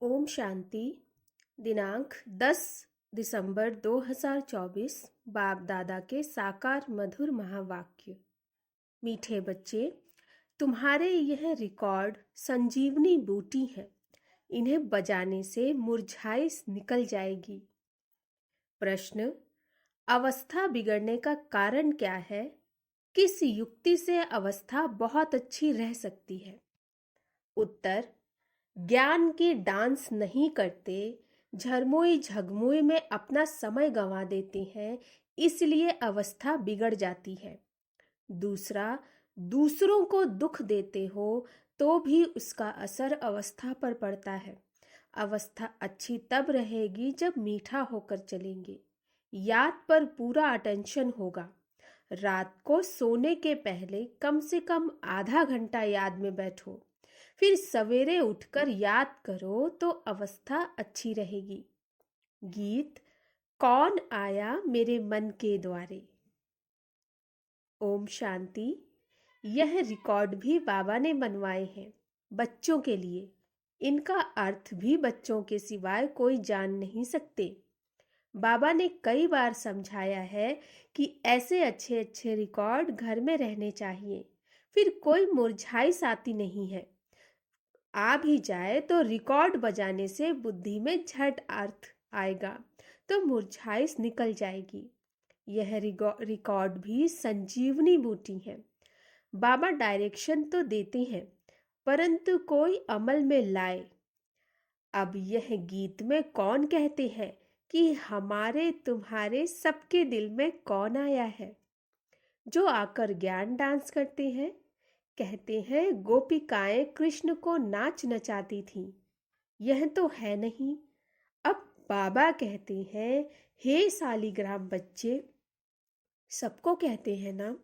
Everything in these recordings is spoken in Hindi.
ओम शांति। दिनांक 10 दिसंबर 2024। बाप दादा के साकार मधुर महावाक्य। मीठे बच्चे, तुम्हारे यह रिकॉर्ड संजीवनी बूटी है। इन्हें बजाने से मुरझाई निकल जाएगी। प्रश्न: अवस्था बिगड़ने का कारण क्या है? किस युक्ति से अवस्था बहुत अच्छी रह सकती है? उत्तर: ज्ञान की डांस नहीं करते, झरमोई झगमुई में अपना समय गंवा देते हैं, इसलिए अवस्था बिगड़ जाती है। दूसरा, दूसरों को दुख देते हो तो भी उसका असर अवस्था पर पड़ता है। अवस्था अच्छी तब रहेगी जब मीठा होकर चलेंगे, याद पर पूरा अटेंशन होगा। रात को सोने के पहले कम से कम आधा घंटा याद में बैठो, फिर सवेरे उठकर याद करो तो अवस्था अच्छी रहेगी। गीत: कौन आया मेरे मन के द्वारे। ओम शांति। यह रिकॉर्ड भी बाबा ने बनवाए हैं बच्चों के लिए। इनका अर्थ भी बच्चों के सिवाय कोई जान नहीं सकते। बाबा ने कई बार समझाया है कि ऐसे अच्छे अच्छे रिकॉर्ड घर में रहने चाहिए, फिर कोई मुरझाई आती नहीं है। आ भी जाए तो रिकॉर्ड बजाने से बुद्धि में झट अर्थ आएगा तो मुरझाइश निकल जाएगी। यह रिकॉर्ड भी संजीवनी बूटी है। बाबा डायरेक्शन तो देते हैं, परंतु कोई अमल में लाए। अब यह गीत में कौन कहते हैं कि हमारे तुम्हारे सबके दिल में कौन आया है? जो आकर ज्ञान डांस करते हैं। कहते हैं गोपिकाएं कृष्ण को नाच नचाती थीं। यह तो है नहीं। अब बाबा कहते हैं, हे सालीग्राम बच्चे, सबको कहते हैं ना,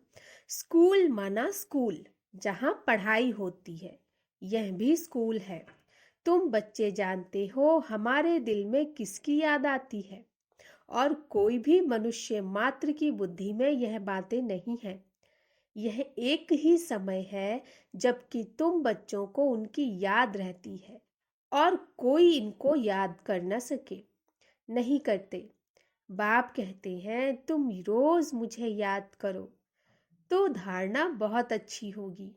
स्कूल माना स्कूल, जहां पढ़ाई होती है। यह भी स्कूल है। तुम बच्चे जानते हो हमारे दिल में किसकी याद आती है, और कोई भी मनुष्य मात्र की बुद्धि में यह बातें नहीं है। यह एक ही समय है जबकि तुम बच्चों को उनकी याद रहती है और कोई इनको याद कर न सके, नहीं करते। बाप कहते हैं तुम रोज मुझे याद करो तो धारणा बहुत अच्छी होगी।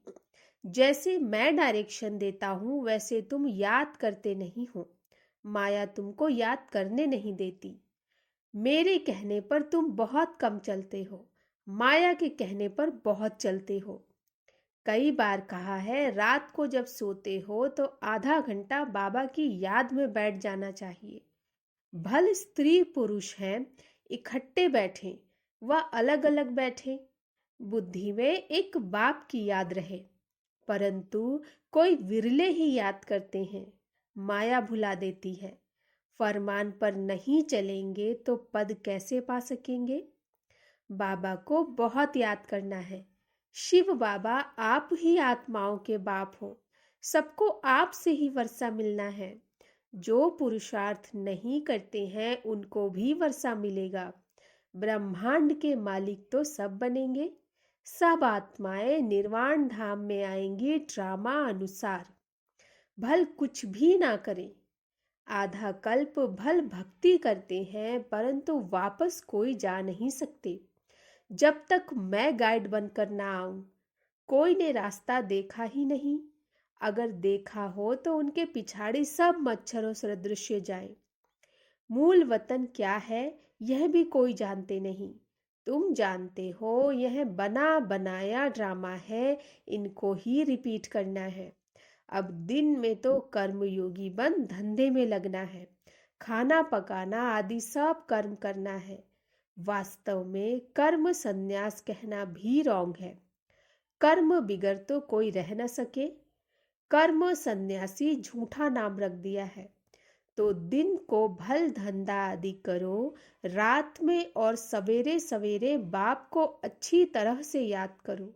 जैसे मैं डायरेक्शन देता हूं वैसे तुम याद करते नहीं हो। माया तुमको याद करने नहीं देती। मेरे कहने पर तुम बहुत कम चलते हो, माया के कहने पर बहुत चलते हो। कई बार कहा है रात को जब सोते हो तो आधा घंटा बाबा की याद में बैठ जाना चाहिए। भले स्त्री पुरुष हैं, इकट्ठे बैठे व अलग अलग बैठे, बुद्धि में एक बाप की याद रहे। परंतु कोई विरले ही याद करते हैं, माया भुला देती है। फरमान पर नहीं चलेंगे तो पद कैसे पा सकेंगे? बाबा को बहुत याद करना है। शिव बाबा आप ही आत्माओं के बाप हो, सबको आप से ही वर्षा मिलना है। जो पुरुषार्थ नहीं करते हैं उनको भी वर्षा मिलेगा। ब्रह्मांड के मालिक तो सब बनेंगे। सब आत्माएं निर्वाण धाम में आएंगी ड्रामा अनुसार। भल कुछ भी ना करें, आधा कल्प भल भक्ति करते हैं, परंतु वापस कोई जा नहीं सकते जब तक मैं गाइड बनकर ना आऊं। कोई ने रास्ता देखा ही नहीं। अगर देखा हो तो उनके पिछाड़ी सब मच्छरों सदृश जाए। मूल वतन क्या है यह भी कोई जानते नहीं। तुम जानते हो यह बना बनाया ड्रामा है, इनको ही रिपीट करना है। अब दिन में तो कर्मयोगी बन धंधे में लगना है, खाना पकाना आदि सब कर्म करना है। वास्तव में कर्म संन्यास कहना भी रॉन्ग है। कर्म बिगर तो कोई रह न सके। कर्म सन्यासी झूठा नाम रख दिया है। तो दिन को भल धंधा आदि करो, रात में और सवेरे सवेरे बाप को अच्छी तरह से याद करो।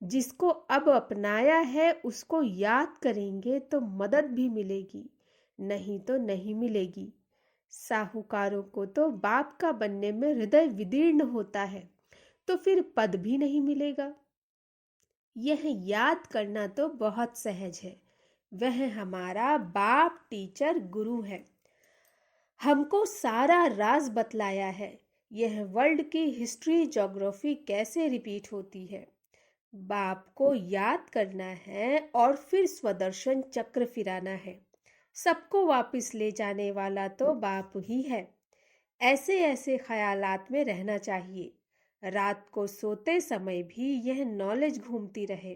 जिसको अब अपनाया है उसको याद करेंगे तो मदद भी मिलेगी, नहीं तो नहीं मिलेगी। साहूकारों को तो बाप का बनने में हृदय विदीर्ण होता है, तो फिर पद भी नहीं मिलेगा। यह याद करना तो बहुत सहज है, वह हमारा बाप, टीचर, गुरु है। हमको सारा राज बतलाया है। यह वर्ल्ड की हिस्ट्री, ज्योग्राफी कैसे रिपीट होती है। बाप को याद करना है और फिर स्वदर्शन चक्र फिराना है। सबको वापस ले जाने वाला तो बाप ही है। ऐसे ऐसे ख्यालात में रहना चाहिए। रात को सोते समय भी यह नॉलेज घूमती रहे,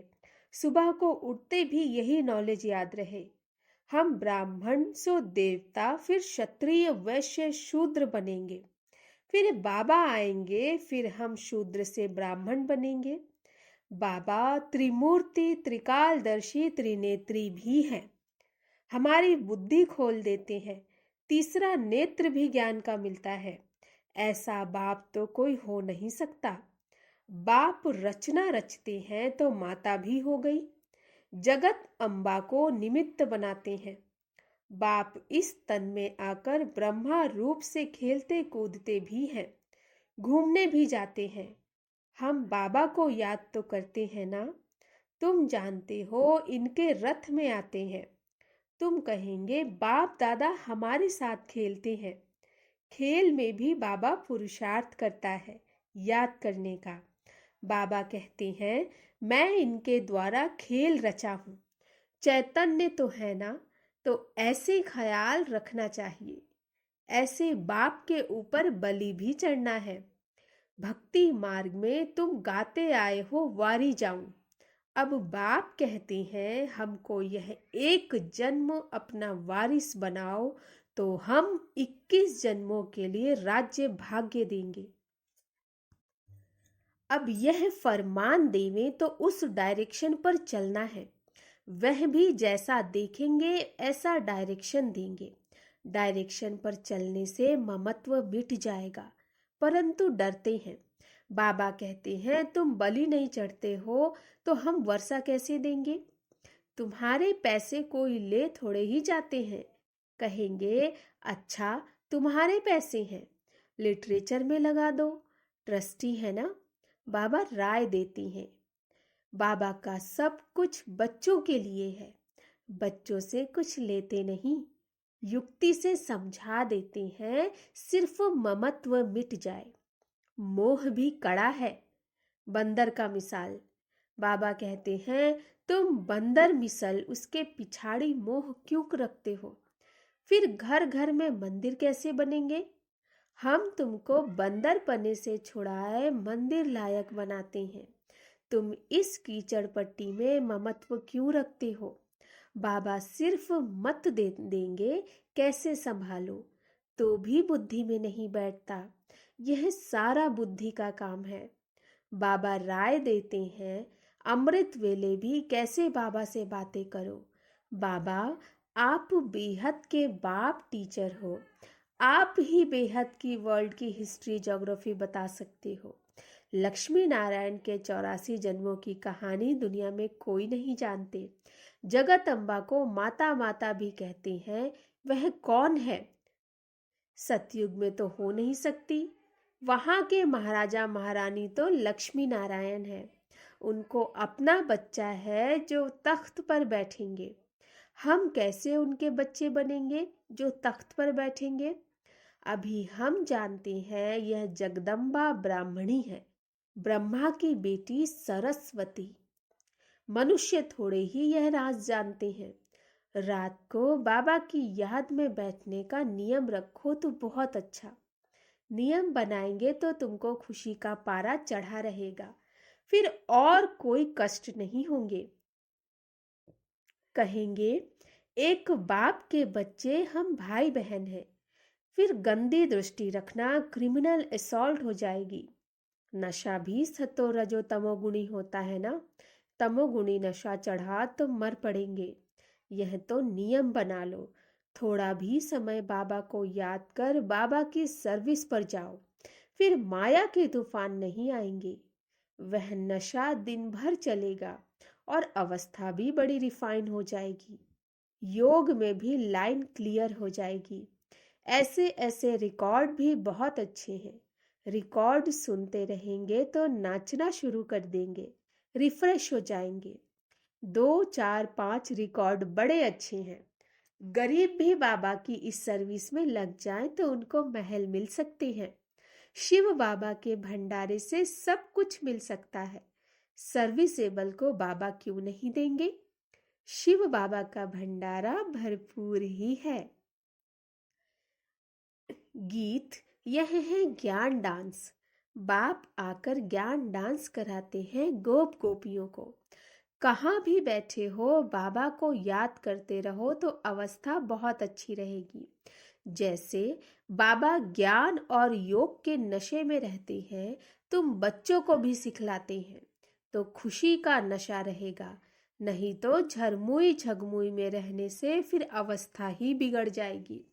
सुबह को उठते भी यही नॉलेज याद रहे। हम ब्राह्मण सो देवता, फिर क्षत्रिय, वैश्य, शूद्र बनेंगे। फिर बाबा आएंगे, फिर हम शूद्र से ब्राह्मण बनेंगे। बाबा त्रिमूर्ति, त्रिकालदर्शी, त्रिनेत्री भी हैं। हमारी बुद्धि खोल देते हैं। तीसरा नेत्र भी ज्ञान का मिलता है। ऐसा बाप तो कोई हो नहीं सकता। बाप रचना रचते हैं तो माता भी हो गई। जगत अम्बा को निमित्त बनाते हैं। बाप इस तन में आकर ब्रह्मा रूप से खेलते कूदते भी हैं, घूमने भी जाते हैं। हम बाबा को याद तो करते हैं ना। तुम जानते हो इनके रथ में आते हैं। तुम कहेंगे बाप दादा हमारे साथ खेलते हैं। खेल में भी बाबा पुरुषार्थ करता है याद करने का। बाबा कहते हैं मैं इनके द्वारा खेल रचा हूँ। चैतन्य तो है ना, तो ऐसे ख्याल रखना चाहिए। ऐसे बाप के ऊपर बलि भी चढ़ना है। भक्ति मार्ग में तुम गाते आए हो वारी जाऊं। अब बाप कहते हैं हमको यह एक जन्म अपना वारिस बनाओ, तो हम 21 जन्मों के लिए राज्य भाग्य देंगे। अब यह फरमान देवें तो उस डायरेक्शन पर चलना है। वह भी जैसा देखेंगे ऐसा डायरेक्शन देंगे। डायरेक्शन पर चलने से ममत्व मिट जाएगा, परंतु डरते हैं। बाबा कहते हैं तुम बलि नहीं चढ़ते हो तो हम वर्षा कैसे देंगे। तुम्हारे पैसे कोई ले थोड़े ही जाते हैं। कहेंगे अच्छा तुम्हारे पैसे हैं, लिटरेचर में लगा दो, ट्रस्टी है ना। बाबा राय देती हैं। बाबा का सब कुछ बच्चों के लिए है। बच्चों से कुछ लेते नहीं, युक्ति से समझा देते हैं, सिर्फ ममत्व मिट जाए। मोह भी कड़ा है, बंदर का मिसाल। बाबा कहते हैं तुम बंदर मिसल उसके पिछाड़ी मोह क्यों रखते हो। फिर घर घर में मंदिर कैसे बनेंगे। हम तुमको बंदर पने से छुड़ाए मंदिर लायक बनाते हैं। तुम इस कीचड़ पट्टी में ममत्व क्यों रखते हो। बाबा सिर्फ मत देंगे कैसे संभालो, तो भी बुद्धि में नहीं बैठता। यह सारा बुद्धि का काम है। बाबा राय देते हैं अमृत वेले भी कैसे बाबा से बातें करो। बाबा आप बेहद के बाप टीचर हो। आप ही बेहद की वर्ल्ड की हिस्ट्री ज्योग्राफी बता सकते हो। लक्ष्मी नारायण के 84 जन्मों की कहानी दुनिया में कोई नहीं जानते। जगत अम्बा को माता माता भी कहते हैं। वह कौन है। सतयुग में तो हो नहीं सकती। वहाँ के महाराजा महारानी तो लक्ष्मी नारायण है। उनको अपना बच्चा है जो तख्त पर बैठेंगे। हम कैसे उनके बच्चे बनेंगे जो तख्त पर बैठेंगे। अभी हम जानते हैं यह जगदम्बा ब्राह्मणी है, ब्रह्मा की बेटी सरस्वती। मनुष्य थोड़े ही यह राज जानते हैं। रात को बाबा की याद में बैठने का नियम रखो तो बहुत अच्छा। नियम बनाएंगे तो तुमको खुशी का पारा चढ़ा रहेगा। फिर और कोई कष्ट नहीं होंगे। कहेंगे एक बाप के बच्चे हम भाई बहन हैं। फिर गंदी दृष्टि रखना क्रिमिनल असॉल्ट हो जाएगी। नशा भी सतो रजो तमोगुणी होता है ना। तमोगुणी नशा चढ़ा तो मर पड़ेंगे। यह तो नियम बना लो। थोड़ा भी समय बाबा को याद कर बाबा की सर्विस पर जाओ, फिर माया के तूफान नहीं आएंगे। वह नशा दिन भर चलेगा और अवस्था भी बड़ी रिफाइन हो जाएगी। योग में भी लाइन क्लियर हो जाएगी। ऐसे ऐसे रिकॉर्ड भी बहुत अच्छे हैं। रिकॉर्ड सुनते रहेंगे तो नाचना शुरू कर देंगे, रिफ्रेश हो जाएंगे। 2, 4, 5 रिकॉर्ड बड़े अच्छे हैं। गरीब भी बाबा की इस सर्विस में लग जाएं तो उनको महल मिल सकते हैं। शिव बाबा के भंडारे से सब कुछ मिल सकता है। सर्विसेबल को बाबा क्यों नहीं देंगे? शिव बाबा का भंडारा भरपूर ही है। गीत यह है ज्ञान डांस। बाप आकर ज्ञान डांस कराते हैं गोप गोपियों को। कहाँ भी बैठे हो बाबा को याद करते रहो तो अवस्था बहुत अच्छी रहेगी। जैसे बाबा ज्ञान और योग के नशे में रहते हैं, तुम बच्चों को भी सिखलाते हैं तो खुशी का नशा रहेगा। नहीं तो झरमुई झगमुई में रहने से फिर अवस्था ही बिगड़ जाएगी।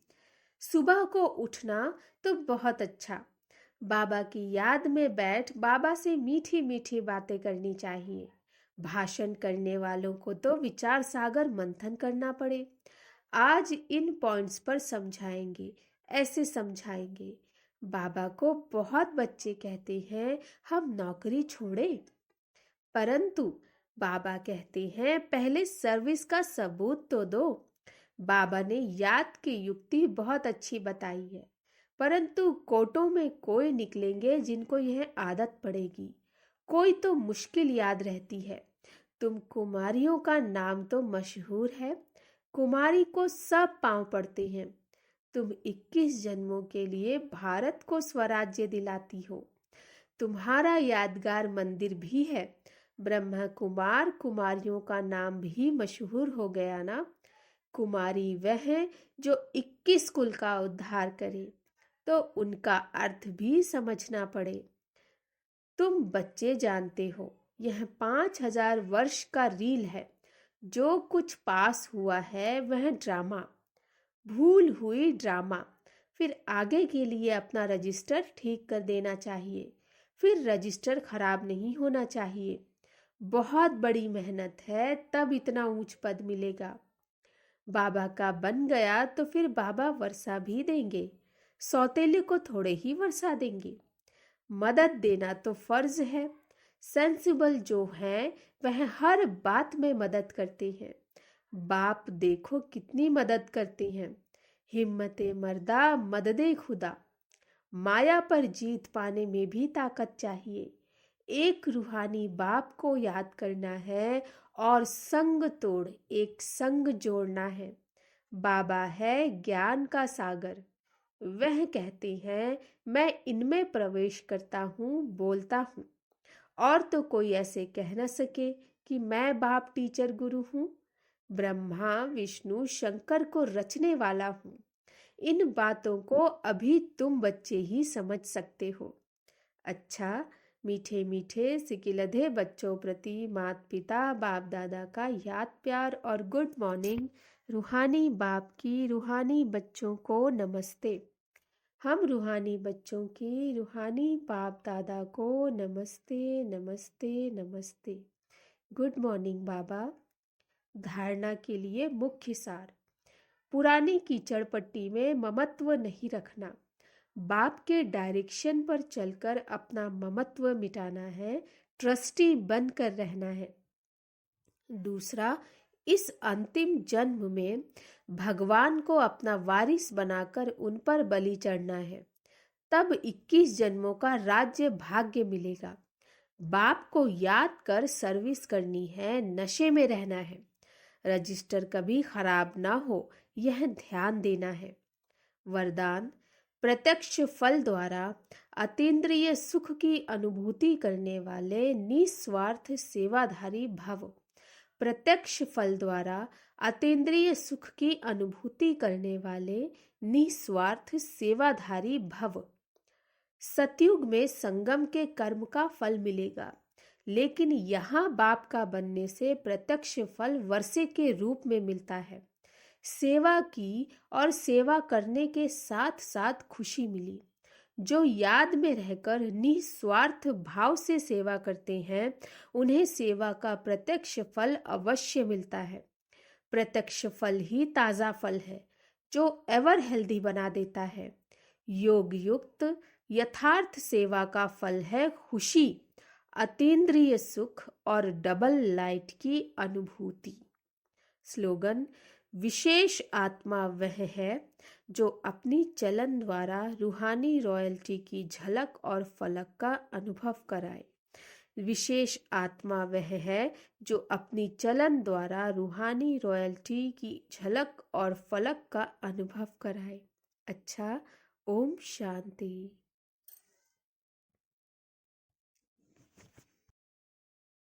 सुबह को उठना तो बहुत अच्छा। बाबा की याद में बैठ बाबा से मीठी मीठी बातें करनी चाहिए। भाषण करने वालों को तो विचार सागर मंथन करना पड़े। आज इन पॉइंट्स पर समझाएंगे, ऐसे समझाएंगे। बाबा को बहुत बच्चे कहते हैं हम नौकरी छोड़े, परंतु बाबा कहते हैं पहले सर्विस का सबूत तो दो। बाबा ने याद की युक्ति बहुत अच्छी बताई है, परंतु कोटों में कोई निकलेंगे जिनको यह आदत पड़ेगी। कोई तो मुश्किल याद रहती है। तुम कुमारियों का नाम तो मशहूर है। कुमारी को सब पांव पड़ते हैं। तुम 21 जन्मों के लिए भारत को स्वराज्य दिलाती हो। तुम्हारा यादगार मंदिर भी है। ब्रह्मा कुमार कुमारियों का नाम भी मशहूर हो गया ना। कुमारी वह है जो 21 कुल का उद्धार करे, तो उनका अर्थ भी समझना पड़े। तुम बच्चे जानते हो यह 5000 वर्ष का रील है। जो कुछ पास हुआ है वह ड्रामा, भूल हुई ड्रामा। फिर आगे के लिए अपना रजिस्टर ठीक कर देना चाहिए। फिर रजिस्टर खराब नहीं होना चाहिए। बहुत बड़ी मेहनत है, तब इतना ऊंच पद मिलेगा। बाबा का बन गया तो फिर बाबा वर्षा भी देंगे। सौतेले को थोड़े ही वर्षा देंगे। मदद देना तो फर्ज है। सेंसिबल जो हैं वह हर बात में मदद करते हैं। बाप देखो कितनी मदद करते हैं। हिम्मते मर्दा मददे खुदा। माया पर जीत पाने में भी ताकत चाहिए। एक रूहानी बाप को याद करना है और संग तोड़ एक संग जोड़ना है। बाबा है ज्ञान का सागर। वह कहते हैं मैं इनमें प्रवेश करता हूँ, बोलता हूँ, और तो कोई ऐसे कह न सके कि मैं बाप टीचर गुरु हूँ। ब्रह्मा विष्णु शंकर को रचने वाला हूँ। इन बातों को अभी तुम बच्चे ही समझ सकते हो। अच्छा, मीठे मीठे सिकिलधे बच्चों प्रति माता पिता बाप दादा का याद प्यार और गुड मॉर्निंग। रूहानी बाप की रूहानी बच्चों को नमस्ते। हम रूहानी बच्चों की रूहानी बाप दादा को नमस्ते नमस्ते नमस्ते। गुड मॉर्निंग बाबा। धारणा के लिए मुख्य सार। पुरानी कीचड़ पट्टी में ममत्व नहीं रखना। बाप के डायरेक्शन पर चलकर अपना ममत्व मिटाना है। ट्रस्टी बनकर रहना है। दूसरा, इस अंतिम जन्म में भगवान को अपना वारिस बनाकर उन पर बलि चढ़ना है। तब 21 जन्मों का राज्य भाग्य मिलेगा। बाप को याद कर सर्विस करनी है, नशे में रहना है। रजिस्टर कभी खराब ना हो, यह ध्यान देना है। वरदान, प्रत्यक्ष फल द्वारा अतीन्द्रिय सुख की अनुभूति करने वाले निस्वार्थ सेवाधारी भव। प्रत्यक्ष फल द्वारा अतीन्द्रिय सुख की अनुभूति करने वाले निस्वार्थ सेवाधारी भव। सतयुग में संगम के कर्म का फल मिलेगा, लेकिन यहाँ बाप का बनने से प्रत्यक्ष फल वर्षे के रूप में मिलता है। सेवा की और सेवा करने के साथ साथ खुशी मिली। जो याद में रहकर निस्वार्थ भाव से सेवा करते हैं उन्हें सेवा का प्रत्यक्ष फल अवश्य मिलता है। प्रत्यक्ष फल ही ताज़ा फल है जो एवर हेल्दी बना देता है। योग युक्त यथार्थ सेवा का फल है खुशी। अतीन्द्रिय सुख और डबल लाइट की अनुभूति। स्लोगन: विशेष आत्मा वह है जो अपनी चलन द्वारा रूहानी रॉयल्टी की झलक और फलक का अनुभव कराए। विशेष आत्मा वह है जो अपनी चलन द्वारा रूहानी रॉयल्टी की झलक और फलक का अनुभव कराए। अच्छा, ओम शांति।